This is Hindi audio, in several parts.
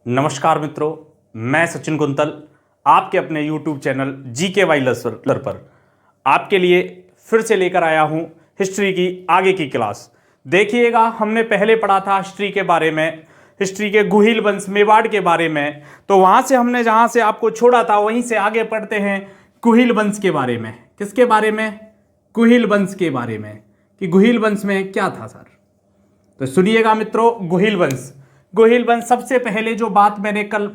नमस्कार मित्रों, मैं सचिन कुंतल आपके अपने YouTube channel GK Y learner पर आपके लिए फिर से लेकर आया हूं हिस्ट्री की आगे की क्लास। देखिएगा, हमने पहले पढ़ा था हिस्ट्री के बारे में, हिस्ट्री के गुहिल वंश मेवाड़ के बारे में। तो वहां से हमने जहां से आपको छोड़ा था वहीं से आगे पढ़ते हैं गुहिल वंश के बारे में। किसके बारे में? गुहिल वंश के बारे में, कि गुहिल वंश में क्या था सर। तो सुनिएगा मित्रों, गुहिल वंश सबसे पहले जो बात मैंने कल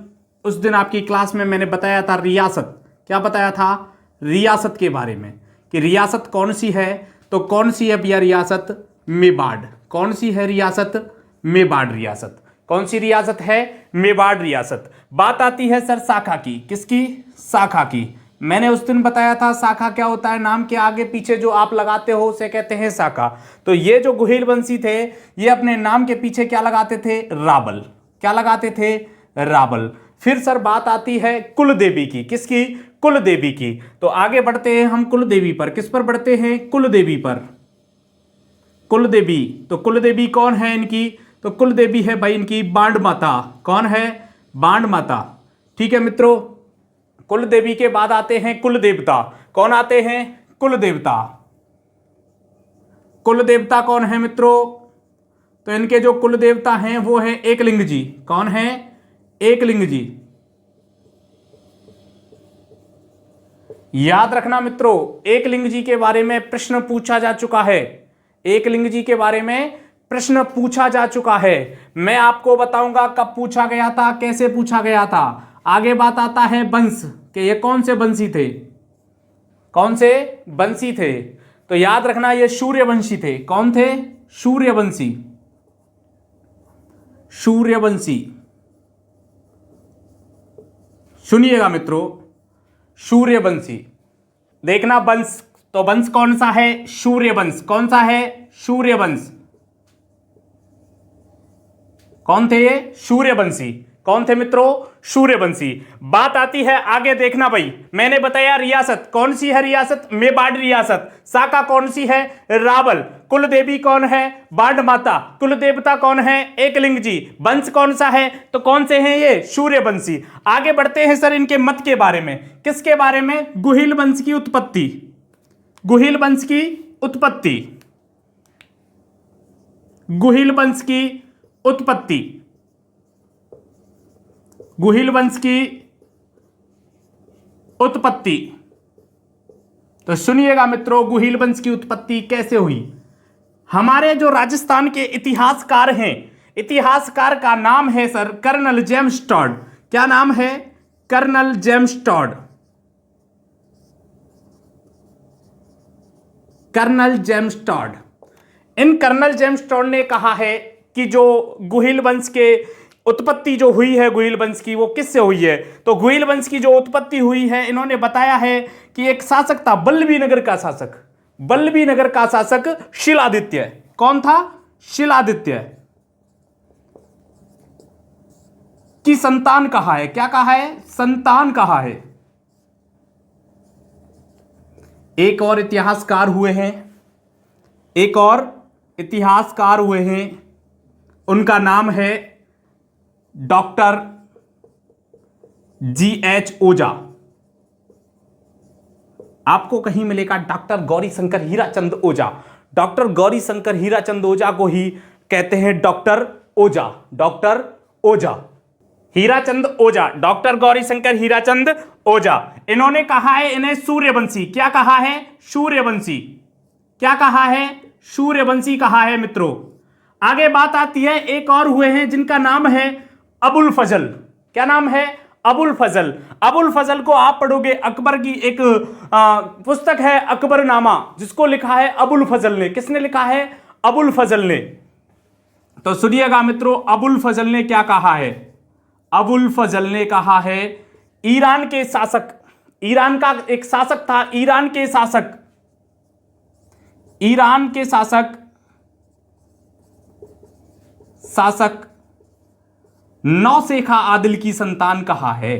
उस दिन आपकी क्लास में मैंने बताया था, रियासत। क्या बताया था? रियासत के बारे में, कि रियासत कौन सी है। तो कौन सी है भैया रियासत? मेवाड़। कौन सी है रियासत? मेवाड़ रियासत। कौन सी रियासत है? मेवाड़ रियासत। बात आती है सर शाखा की। किसकी? शाखा की। मैंने उस दिन बताया था शाखा क्या होता है, नाम के आगे पीछे जो आप लगाते हो उसे कहते हैं शाखा। तो ये जो गुहिल वंशी थे ये अपने नाम के पीछे क्या लगाते थे? रावल। क्या लगाते थे? रावल। फिर सर बात आती है कुल देवी की। किसकी? कुल देवी की। तो आगे बढ़ते हैं हम कुल देवी पर। किस पर बढ़ते हैं? कुल देवी पर। कुल देवी। तो कुल देवी कौन है इनकी? तो कुल देवी है भाई इनकी बांड माता। कौन है? बांड माता। ठीक है मित्रों, कुल देवी के बाद आते हैं कुल देवता। कौन आते हैं? कुल देवता। कुल देवता कौन है मित्रों? तो इनके जो कुल देवता हैं वो है एकलिंग जी। कौन है? एकलिंग जी। याद रखना मित्रों, एकलिंग जी के बारे में प्रश्न पूछा जा चुका है। एकलिंग जी के बारे में प्रश्न पूछा जा चुका है। मैं आपको बताऊंगा कब पूछा गया था, कैसे पूछा गया था। आगे बात आता है वंश, कि ये कौन से वंशी थे? कौन से वंशी थे? तो याद रखना ये सूर्यवंशी थे। कौन थे? सूर्यवंशी। सूर्यवंशी। सुनिएगा मित्रों, सूर्यवंशी। देखना वंश, तो वंश कौन सा है? सूर्यवंश। कौन सा है? सूर्यवंश। कौन थे ये? सूर्यवंशी। कौन थे मित्रों? सूर्यवंशी। बात आती है आगे, देखना भाई, मैंने बताया रियासत कौन सी है? रियासत मेवाड़ रियासत। शाखा कौन सी है? रावल। कुल देवी कौन है? बांड माता। कुल देवता कौन है? एकलिंग जी। वंश कौन सा है? तो कौन से हैं ये? सूर्यवंशी। आगे बढ़ते हैं सर इनके मत के बारे में। किसके बारे में? गुहिल वंश की उत्पत्ति। गुहिल वंश की उत्पत्ति। गुहिल वंश की उत्पत्ति। गुहिल वंश की उत्पत्ति। तो सुनिएगा मित्रों, गुहिल वंश की उत्पत्ति कैसे हुई। हमारे जो राजस्थान के इतिहासकार हैं, इतिहासकार का नाम है सर कर्नल जेम्स टॉड। क्या नाम है? Colonel James Todd. Colonel James Todd. इन कर्नल जेम्स टॉड ने कहा है कि जो गुहिल वंश के उत्पत्ति जो हुई है गुहिल वंश की, वो किससे हुई है। तो गुहिल वंश की जो उत्पत्ति हुई है, इन्होंने बताया है कि एक शासक था, बल्लभी नगर का शासक। बल्लभी नगर का शासक शिलादित्य। कौन था? शिलादित्य की संतान कहा है। क्या कहा है? संतान कहा है। एक और इतिहासकार हुए हैं, एक और इतिहासकार हुए हैं, उनका नाम है डॉक्टर GH ओझा। आपको कहीं मिलेगा डॉक्टर गौरी शंकर हीराचंद ओझा। डॉक्टर गौरी शंकर हीराचंद ओझा को ही कहते हैं डॉक्टर ओझा। डॉक्टर ओझा, हीराचंद ओझा, डॉक्टर गौरी शंकर हीराचंद ओझा। इन्होंने कहा है इन्हें सूर्यवंशी। क्या कहा है? सूर्यवंशी। क्या कहा है? सूर्यवंशी कहा है मित्रों। आगे बात आती है, एक और हुए हैं जिनका नाम है अबुल फजल। क्या नाम है? अबुल फजल। अबुल फजल को आप पढ़ोगे, अकबर की एक पुस्तक है अकबरनामा, जिसको लिखा है अबुल फजल ने। किसने लिखा है? अबुल फजल ने। तो सुनिएगा मित्रों, अबुल फजल ने क्या कहा है? अबुल फजल ने कहा है ईरान के शासक, ईरान का एक शासक था, ईरान के शासक, ईरान के शासक नौशेखा आदिल की संतान कहा है।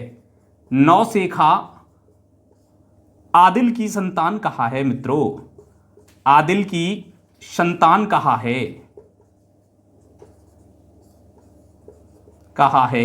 नौशेखा आदिल की संतान कहा है मित्रों। आदिल की संतान कहा है। कहा है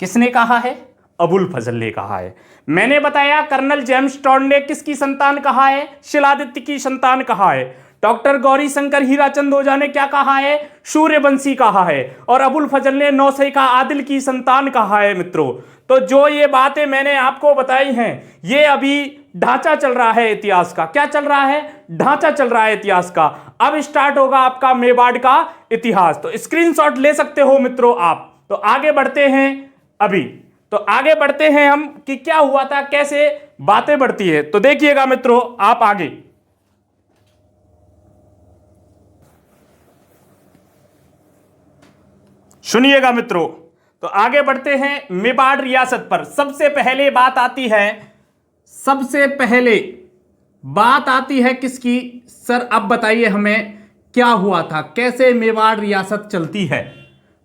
किसने कहा है? अबुल फजल ने कहा है। मैंने बताया कर्नल जेम्स टॉड ने किसकी संतान कहा है? शिलादित्य की संतान कहा है। डॉक्टर गौरी शंकर हीराचंद ओझा ने क्या कहा है? सूर्यवंशी कहा है। और अबुल फजल ने नौसेका आदिल की संतान कहा है। मित्रों, तो जो ये बातें मैंने आपको बताई हैं, ये अभी ढांचा चल रहा है इतिहास का। क्या चल रहा है? ढांचा चल रहा है इतिहास का। अब स्टार्ट होगा आपका मेवाड़ का इतिहास। तो स्क्रीनशॉट ले सकते हो मित्रों आप। तो आगे बढ़ते हैं अभी। तो आगे बढ़ते हैं हम कि क्या हुआ था, कैसे बातें बढ़ती है। तो देखिएगा मित्रों आप आगे। सुनिएगा मित्रों, तो आगे बढ़ते हैं मेवाड़ रियासत पर। सबसे पहले बात आती है, सबसे पहले बात आती है किसकी? सर अब बताइए हमें क्या हुआ था, कैसे मेवाड़ रियासत चलती है।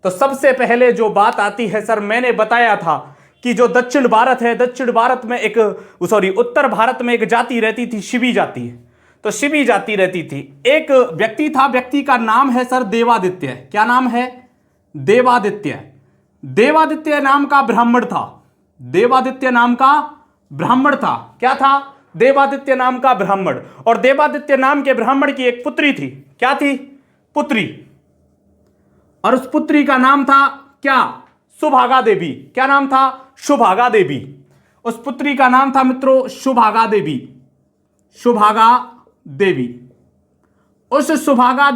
तो सबसे पहले जो बात आती है सर, मैंने बताया था कि जो दक्षिण भारत है, दक्षिण भारत में एक उत्तर भारत में एक जाति रहती थी, शिवी जाति। तो शिवी जाति रहती थी। एक व्यक्ति था, व्यक्ति का नाम है सर देवादित्य। क्या नाम है? देवादित्य। देवादित्य नाम का ब्राह्मण था। देवादित्य नाम का ब्राह्मण था। क्या था? देवादित्य नाम का ब्राह्मण। और देवादित्य नाम के ब्राह्मण की एक पुत्री थी। क्या थी? पुत्री। और उस पुत्री का नाम था क्या? सुभागा देवी। क्या नाम था? सुभागा देवी। उस पुत्री का नाम था मित्रों सुभागा देवी। सुभागा देवी। उस सुभागा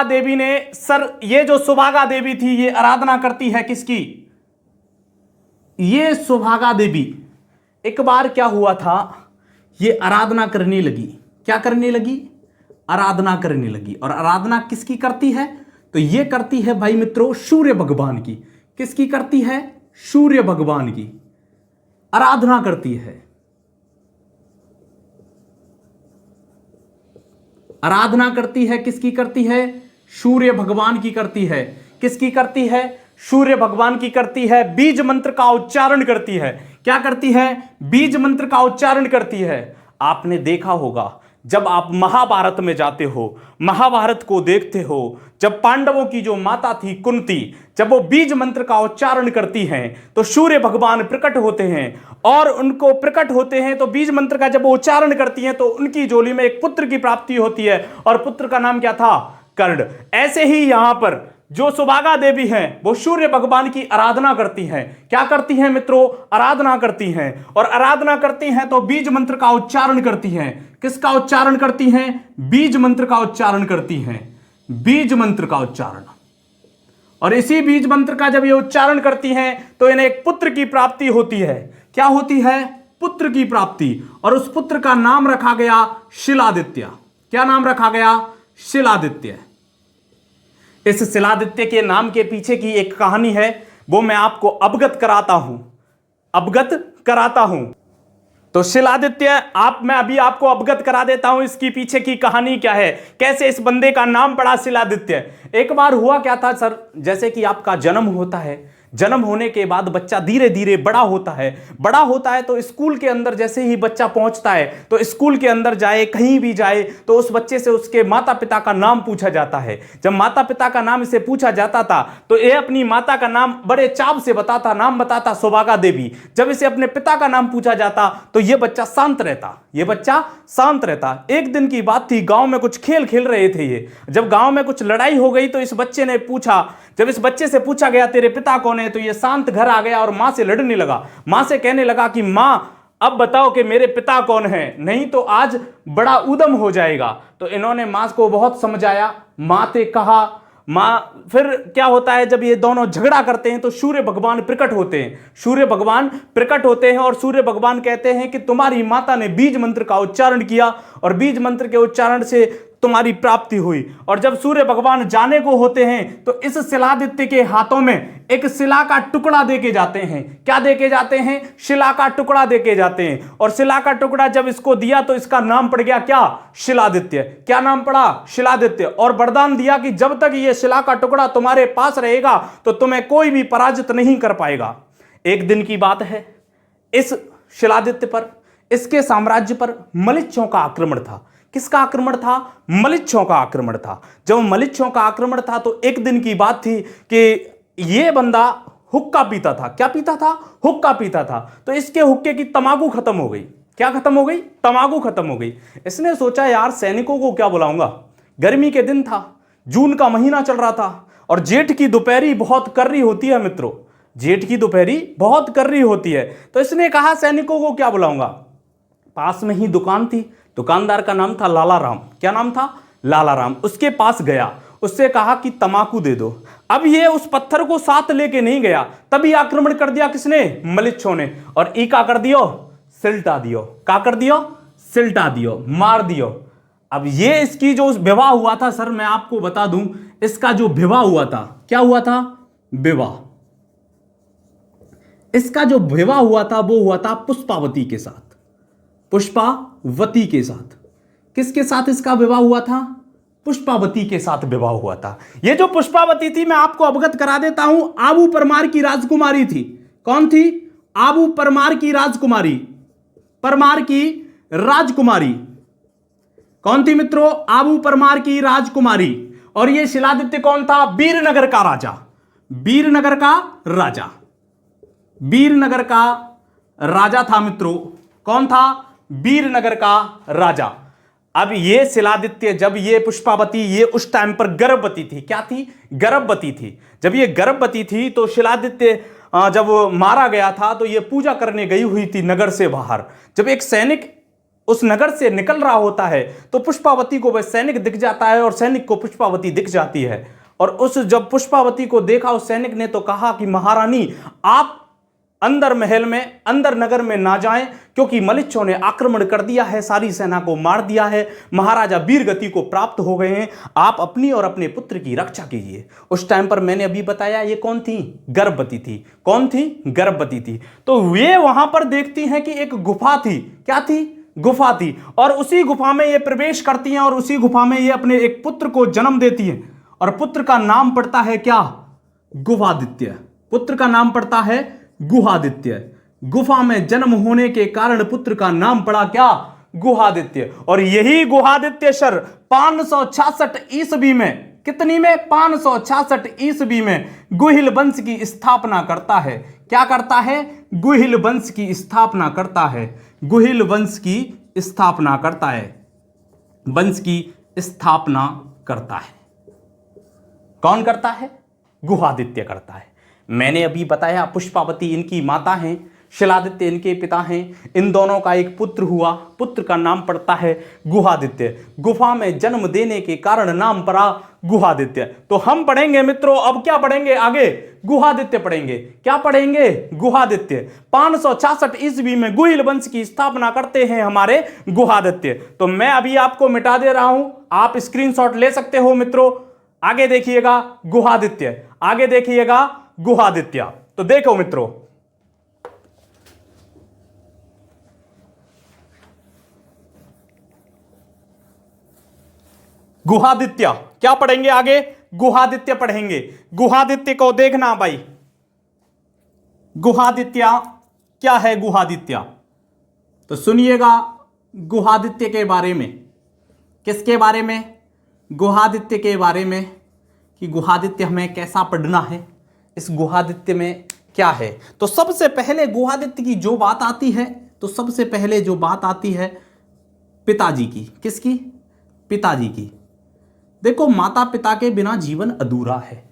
देवी ने सर, ये जो सुभागा देवी थी ये आराधना करती है किसकी? ये सुभागा देवी एक बार क्या हुआ था, ये आराधना करने लगी। क्या करने लगी? आराधना करने लगी। और आराधना किसकी करती है? तो ये करती है भाई मित्रों सूर्य भगवान की। किसकी करती है? सूर्य भगवान की आराधना करती है। आराधना करती है किसकी करती है? सूर्य भगवान की करती है। किसकी करती है? सूर्य भगवान की करती है। बीज मंत्र का उच्चारण करती है। क्या करती है? बीज मंत्र का उच्चारण करती है। आपने देखा होगा जब आप महाभारत में जाते हो, महाभारत को देखते हो, जब पांडवों की जो माता थी कुंती, जब वो बीज मंत्र का उच्चारण करती हैं तो सूर्य भगवान प्रकट होते हैं। और उनको प्रकट होते हैं तो बीज मंत्र का जब वो उच्चारण करती हैं तो उनकी झोली में एक पुत्र की प्राप्ति होती है। और पुत्र का नाम क्या था? कर्ण। ऐसे ही यहां पर जो सुभागा देवी हैं वो सूर्य भगवान की आराधना करती हैं। क्या करती हैं मित्रों? आराधना करती हैं। और आराधना करती हैं तो बीज मंत्र का उच्चारण करती हैं। किसका उच्चारण करती हैं? बीज मंत्र का उच्चारण करती हैं। बीज मंत्र का उच्चारण। और इसी बीज मंत्र का जब ये उच्चारण करती हैं तो इन्हें एक पुत्र की प्राप्ति होती है। क्या होती है? पुत्र की प्राप्ति। और उस पुत्र का नाम रखा गया शिलादित्य। क्या नाम रखा गया? शिलादित्य। इस शिलादित्य के नाम के पीछे की एक कहानी है, वो मैं आपको अवगत कराता हूं। तो शिलादित्य मैं अभी आपको अवगत करा देता हूं इसकी पीछे की कहानी क्या है, कैसे इस बंदे का नाम पड़ा शिलादित्य। एक बार हुआ क्या था सर, जैसे कि आपका जन्म होता है, जन्म होने के बाद बच्चा धीरे धीरे बड़ा होता है तो स्कूल के अंदर जैसे ही बच्चा पहुंचता है तो स्कूल के अंदर जाए, कहीं भी जाए तो उस बच्चे से उसके माता पिता का नाम पूछा जाता है। जब माता पिता का नाम इसे पूछा जाता था तो ये अपनी माता का नाम बड़े चाव से नाम बताता सुभागा देवी। जब इसे अपने पिता का नाम पूछा जाता तो यह बच्चा शांत रहता। एक दिन की बात थी, गांव में कुछ खेल खेल रहे थे ये। जब गांव में कुछ लड़ाई हो गई तो इस बच्चे ने पूछा, जब इस बच्चे से पूछा गया तेरे पिता कौन है, तो ये शांत घर आ गया और मां से लड़ने लगा। मां से कहने लगा कि मां अब बताओ कि मेरे पिता कौन है, नहीं तो आज बड़ा उदम हो जाएगा। तो इन्होंने मां को बहुत समझाया, मां ने कहा मां। फिर क्या होता है, जब ये दोनों झगड़ा करते हैं तो सूर्य भगवान प्रकट होते हैं और सूर्य भगवान कहते हैं कि तुम्हारी माता ने बीज मंत्र का उच्चारण किया और बीज मंत्र के उच्चारण से तुम्हारी प्राप्ति हुई। और जब सूर्य भगवान जाने को होते हैं तो इस शिलादित्य के हाथों में एक शिला का टुकड़ा देके जाते हैं। क्या देके जाते हैं? शिला का टुकड़ा देके जाते हैं। और शिला का टुकड़ा जब इसको दिया तो इसका नाम पड़ गया क्या? शिलादित्य। क्या नाम पड़ा? शिलादित्य। और वरदान दिया कि जब तक ये शिला का टुकड़ा तुम्हारे पास रहेगा तो तुम्हें कोई भी पराजित नहीं कर पाएगा। एक दिन की बात है, इस शिलादित्य पर, इसके साम्राज्य पर मलिच्छों का आक्रमण था। किसका आक्रमण था? मलिच्छों का आक्रमण था। जब मलिच्छों का आक्रमण था तो एक दिन की बात थी कि ये बंदा हुक्का पीता था। क्या पीता था? हुक्का पीता था। तो इसके हुक्के की तमाकू खत्म हो गई। क्या खत्म हो गई? तमाकू खत्म हो गई। इसने सोचा यार सैनिकों को क्या बुलाऊंगा। गर्मी के दिन था, जून का महीना चल रहा था और जेठ की दोपहरी बहुत कर्री होती है मित्रों, जेठ की दोपहरी बहुत कर्री होती है। तो इसने कहा सैनिकों को क्या बुलाऊंगा। पास में ही दुकान थी, दुकानदार का नाम था लाला राम। क्या नाम था? लाला राम। उसके पास गया, उससे कहा कि तमाकू दे दो। अब ये उस पत्थर को साथ लेके नहीं गया, तभी आक्रमण कर दिया किसने? मलिच्छों ने। और ई का कर दियो? सिलटा दियो। का कर दियो? सिलटा दियो, मार दियो। अब ये इसकी जो विवाह हुआ था सर, मैं आपको बता दूं, इसका जो विवाह हुआ था, क्या हुआ था? विवाह। इसका जो विवाह हुआ था वो हुआ था पुष्पावती के साथ। पुष्पावती के साथ। किसके साथ इसका विवाह हुआ था? पुष्पावती के साथ विवाह हुआ था। ये जो पुष्पावती थी, मैं आपको अवगत करा देता हूं, आबू परमार की राजकुमारी थी। कौन थी? आबू परमार की राजकुमारी। परमार की राजकुमारी कौन थी मित्रों? आबू परमार की राजकुमारी। और ये शिलादित्य कौन था? वीरनगर का राजा। वीरनगर का राजा। वीरनगर का राजा था मित्रों। कौन था? वीरनगर का राजा। अब ये शिलादित्य, जब ये पुष्पावती, ये उस टाइम पर गर्भवती थी। क्या थी? गर्भवती थी। जब ये गर्भवती थी तो शिलादित्य जब मारा गया था तो ये पूजा करने गई हुई थी नगर से बाहर। जब एक सैनिक उस नगर से निकल रहा होता है तो पुष्पावती को वह सैनिक दिख जाता है और सैनिक को पुष्पावती दिख जाती है। और उस जब पुष्पावती को देखा उस सैनिक ने तो कहा कि महारानी, आप अंदर महल में, अंदर नगर में ना जाएं, क्योंकि मलिच्छों ने आक्रमण कर दिया है, सारी सेना को मार दिया है, महाराजा वीरगति को प्राप्त हो गए हैं, आप अपनी और अपने पुत्र की रक्षा कीजिए। उस टाइम पर मैंने अभी बताया ये कौन थी? गर्भवती थी। कौन थी? गर्भवती थी। तो वे वहां पर देखती हैं कि एक गुफा थी। क्या थी? गुफा थी। और उसी गुफा में ये प्रवेश करती हैं और उसी गुफा में ये अपने एक पुत्र को जन्म देती हैं। और पुत्र का नाम पड़ता है क्या? गुहादित्य। पुत्र का नाम पड़ता है गुहादित्य। गुफा में जन्म होने के कारण पुत्र का नाम पड़ा क्या? गुहादित्य। और यही गुहादित्य सर 566 ईस्वी में, कितनी में? 566 ईस्वी में गुहिल वंश की स्थापना करता है। क्या करता है? गुहिल वंश की स्थापना करता है। गुहिल वंश की स्थापना करता है। वंश की स्थापना करता है। कौन करता है? गुहादित्य करता है। मैंने अभी बताया पुष्पावती इनकी माता हैं, शिलादित्य इनके पिता हैं। इन दोनों का एक पुत्र हुआ, पुत्र का नाम पड़ता है गुहादित्य। गुफा में जन्म देने के कारण नाम पड़ा गुहादित्य। तो हम पढ़ेंगे मित्रों, अब क्या पढ़ेंगे आगे? गुहादित्य पढ़ेंगे। क्या पढ़ेंगे? गुहादित्य। 566 ईस्वी में गुहिल वंश की स्थापना करते हैं हमारे गुहादित्य। तो मैं अभी आपको मिटा दे रहा हूं, आप स्क्रीनशॉट ले सकते हो मित्रों। आगे देखिएगा गुहादित्य, आगे देखिएगा गुहादित्य। तो देखो मित्रों, गुहादित्य क्या पढ़ेंगे आगे? गुहादित्य पढ़ेंगे। गुहादित्य को देखना भाई, गुहादित्य क्या है? गुहादित्य तो सुनिएगा गुहादित्य के बारे में। किसके बारे में? गुहादित्य के बारे में, कि गुहादित्य हमें कैसा पढ़ना है, इस गुहादित्य में क्या है। तो सबसे पहले गुहादित्य की जो बात आती है, तो सबसे पहले जो बात आती है पिताजी की। किसकी? पिताजी की। देखो, माता पिता के बिना जीवन अधूरा है।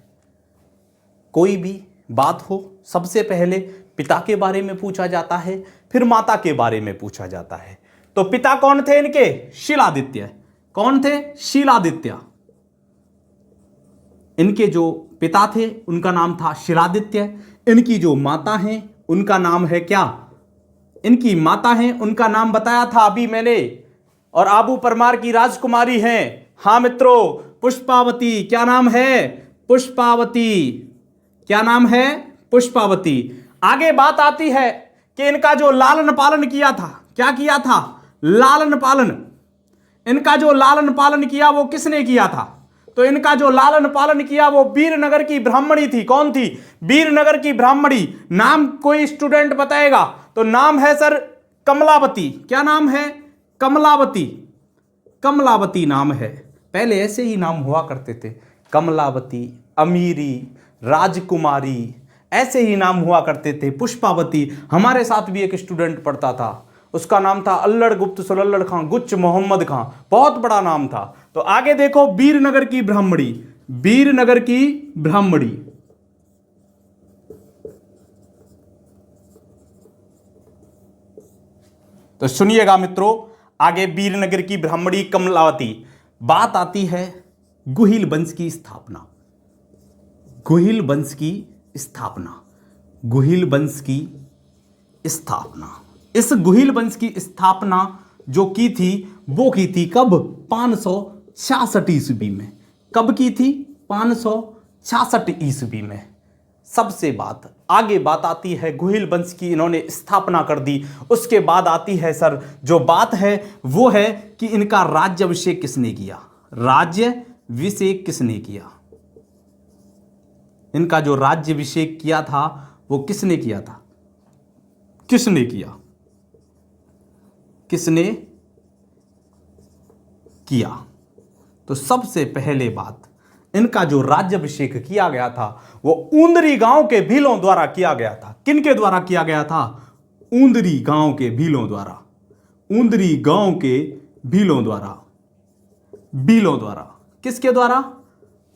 कोई भी बात हो सबसे पहले पिता के बारे में पूछा जाता है, फिर माता के बारे में पूछा जाता है। तो पिता कौन थे इनके? शिलादित्य। कौन थे? शिलादित्य। इनके जो पिता थे उनका नाम था शिलादित्य। इनकी जो माता हैं उनका नाम है क्या? इनकी माता हैं उनका नाम बताया था अभी मैंने। और आबू परमार की राजकुमारी हैं, हाँ मित्रों, पुष्पावती। क्या नाम है? पुष्पावती। क्या नाम है? पुष्पावती। आगे बात आती है कि इनका जो लालन पालन किया था, क्या किया था? लालन पालन। इनका जो लालन पालन किया वो किसने किया था? तो इनका जो लालन पालन किया वो वीरनगर की ब्राह्मणी थी। कौन थी? वीरनगर की ब्राह्मणी। नाम कोई स्टूडेंट बताएगा? तो नाम है सर कमलावती। क्या नाम है? कमलावती। कमलावती नाम है। पहले ऐसे ही नाम हुआ करते थे, कमलावती, अमीरी, राजकुमारी, ऐसे ही नाम हुआ करते थे। पुष्पावती, हमारे साथ भी एक स्टूडेंट पढ़ता था, उसका नाम था अल्लड़ गुप्त सुलल्लड़ खां गुच्च मोहम्मद खां, बहुत बड़ा नाम था। तो आगे देखो, वीरनगर की ब्राह्मणी, वीरनगर की ब्राह्मणी, तो सुनिएगा मित्रों, आगे वीरनगर की ब्राह्मणी कमलावती। बात आती है गुहिल वंश की स्थापना, गुहिल वंश की स्थापना, गुहिल वंश की स्थापना। इस गुहिल वंश की स्थापना जो की थी वो की थी कब? 566 ईस्वी में। कब की थी? 566 ईस्वी में। सबसे आगे बात आती है गुहिल वंश की इन्होंने स्थापना कर दी। उसके बाद आती है सर जो बात है वो है कि इनका राज्याभिषेक किसने किया? राज्याभिषेक किसने किया? इनका जो राज्याभिषेक किया था वो किसने किया था? किसने किया? किसने किया? तो सबसे पहले बात, इनका जो राज्याभिषेक किया गया था वो ऊंदरी गांव के भीलों द्वारा किया गया था। किनके द्वारा किया गया था? ऊंदरी गांव के भीलों द्वारा, ऊंदरी गांव के भीलों द्वारा, भीलों द्वारा। किसके द्वारा?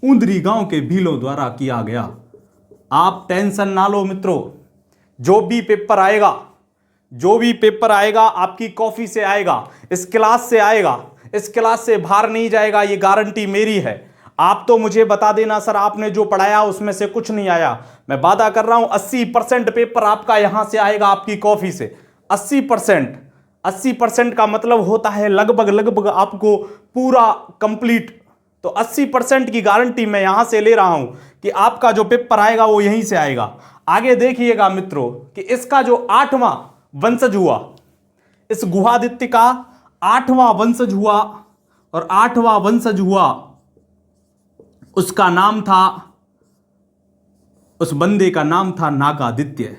ऊंदरी गांव के भीलों द्वारा किया गया। आप टेंशन ना लो मित्रों, जो भी पेपर आएगा, जो भी पेपर आएगा आपकी कॉपी से आएगा, इस क्लास से आएगा, इस क्लास से बाहर नहीं जाएगा, ये गारंटी मेरी है। आप तो मुझे बता देना सर आपने जो पढ़ाया उसमें से कुछ नहीं आया, मैं वादा कर रहा हूं 80% पेपर आपका यहां से आएगा, आपकी कॉपी से। 80%, 80% का मतलब होता है लगभग आपको पूरा कंप्लीट। तो 80% की गारंटी मैं यहां से ले रहा हूं कि आपका जो पेपर आएगा वो यहीं से आएगा। आगे देखिएगा मित्रों कि इसका जो 8वां वंशज हुआ, इस गुहादित्य का 8वां वंशज हुआ, और 8वां वंशज हुआ उसका नाम था, उस बंदे का नाम था नागादित्य।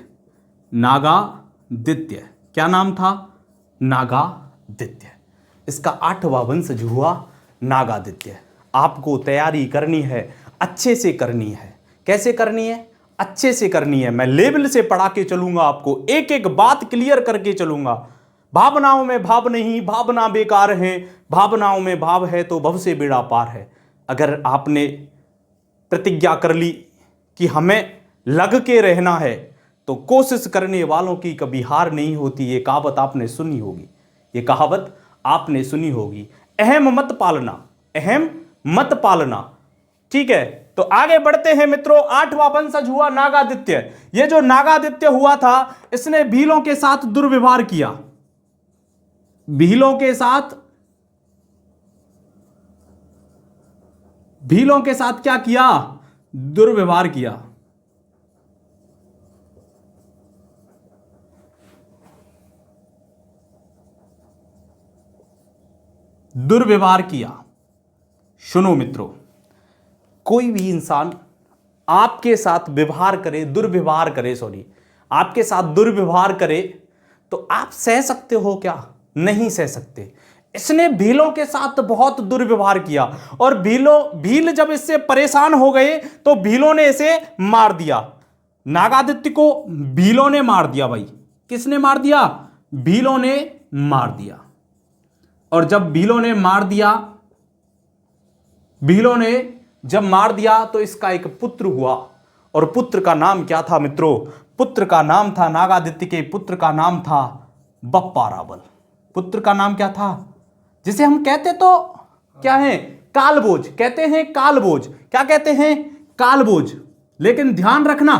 नागादित्य, क्या नाम था? नागादित्य। इसका 8वां वंशज हुआ नागादित्य। आपको तैयारी करनी है, अच्छे से करनी है। कैसे करनी है? अच्छे से करनी है। मैं लेवल से पढ़ा के चलूंगा, आपको एक एक बात क्लियर करके चलूंगा। भावनाओं में भाव नहीं, भावना बेकार है, भावनाओं में भाव है तो भव से बेड़ा पार है। अगर आपने प्रतिज्ञा कर ली कि हमें लग के रहना है तो कोशिश करने वालों की कभी हार नहीं होती। ये कहावत आपने सुनी होगी, ये कहावत आपने सुनी होगी। अहम मत पालना, अहम मत पालना। ठीक है, तो आगे बढ़ते हैं मित्रों। 8वां वंशज हुआ नागादित्य। ये जो नागादित्य हुआ था इसने भीलों के साथ दुर्व्यवहार किया। भीलों के साथ, भीलों के साथ क्या किया? दुर्व्यवहार किया। दुर्व्यवहार किया। सुनो मित्रों, कोई भी इंसान आपके साथ व्यवहार करे, दुर्व्यवहार करे, सॉरी, आपके साथ दुर्व्यवहार करे तो आप सह सकते हो क्या? नहीं सह सकते। इसने भीलों के साथ बहुत दुर्व्यवहार किया, और भील जब इससे परेशान हो गए तो भीलों ने इसे मार दिया। नागादित्य को भीलों ने मार दिया। भाई किसने मार दिया? भीलों ने मार दिया। और जब भीलों ने मार दिया, भीलों ने जब मार दिया तो इसका एक पुत्र हुआ, और पुत्र का नाम क्या था मित्रों? पुत्र का नाम था, नागादित्य के पुत्र का नाम था बप्पा रावल। पुत्र का नाम क्या था? जिसे हम कहते तो क्या है? कालभोज कहते हैं, कालभोज। क्या कहते हैं? कालभोज। लेकिन ध्यान रखना,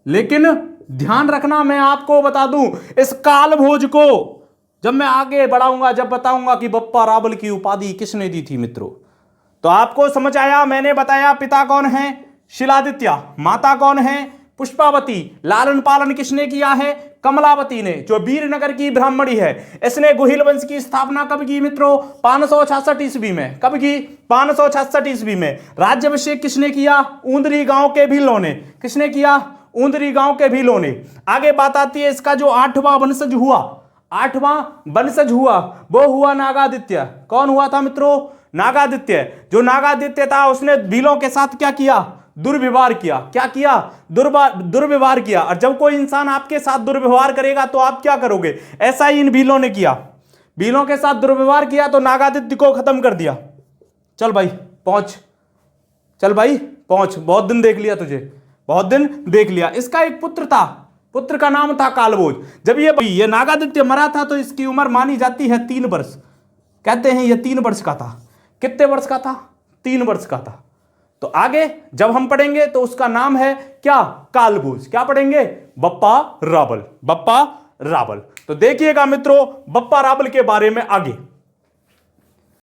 लेकिन ध्यान रखना, मैं आपको बता दूं, इस कालभोज को जब मैं आगे बढ़ाऊंगा, जब बताऊंगा कि बप्पा रावल की उपाधि किसने दी थी मित्रों, तो आपको समझ आया। मैंने बताया पिता कौन है? शिलादित्य। माता कौन है? पुष्पावती। लालन पालन किसने किया है? कमलावती ने, जो वीरनगर की ब्राह्मणी है। इसने गुहिल वंश की स्थापना कब की मित्रों? 566 ईस्वी में। कब की? 566 ईस्वी में। राज्याभिषेक किसने किया? ऊंदरी गांव के भीलों ने। किसने किया? ऊंदरी गांव के भीलों ने। आगे बात आती है इसका जो 8वां वंशज हुआ, आठवां वंशज हुआ वो हुआ नागादित्य। कौन हुआ था मित्रों? नागादित्य। जो नागादित्य था उसने भीलों के साथ क्या किया? दुर्व्यवहार किया। क्या किया? दुर्व्यवहार किया। और जब कोई इंसान आपके साथ दुर्व्यवहार करेगा तो आप क्या करोगे? ऐसा ही इन भीलों ने किया। भीलों के साथ दुर्व्यवहार किया तो नागादित्य को खत्म कर दिया। चल भाई पहुंच, चल भाई पहुंच, बहुत दिन देख लिया तुझे, बहुत दिन देख लिया। इसका एक पुत्र था, पुत्र का नाम था कालभोज। जब ये नागादित्य मरा था तो इसकी उम्र मानी जाती है 3 वर्ष। कहते हैं ये 3 वर्ष का था। कितने वर्ष का था? 3 वर्ष का था। तो आगे जब हम पढ़ेंगे तो उसका नाम है क्या? कालभोज। क्या पढ़ेंगे? बप्पा रावल। बप्पा रावल। तो देखिएगा मित्रों बप्पा रावल के बारे में आगे।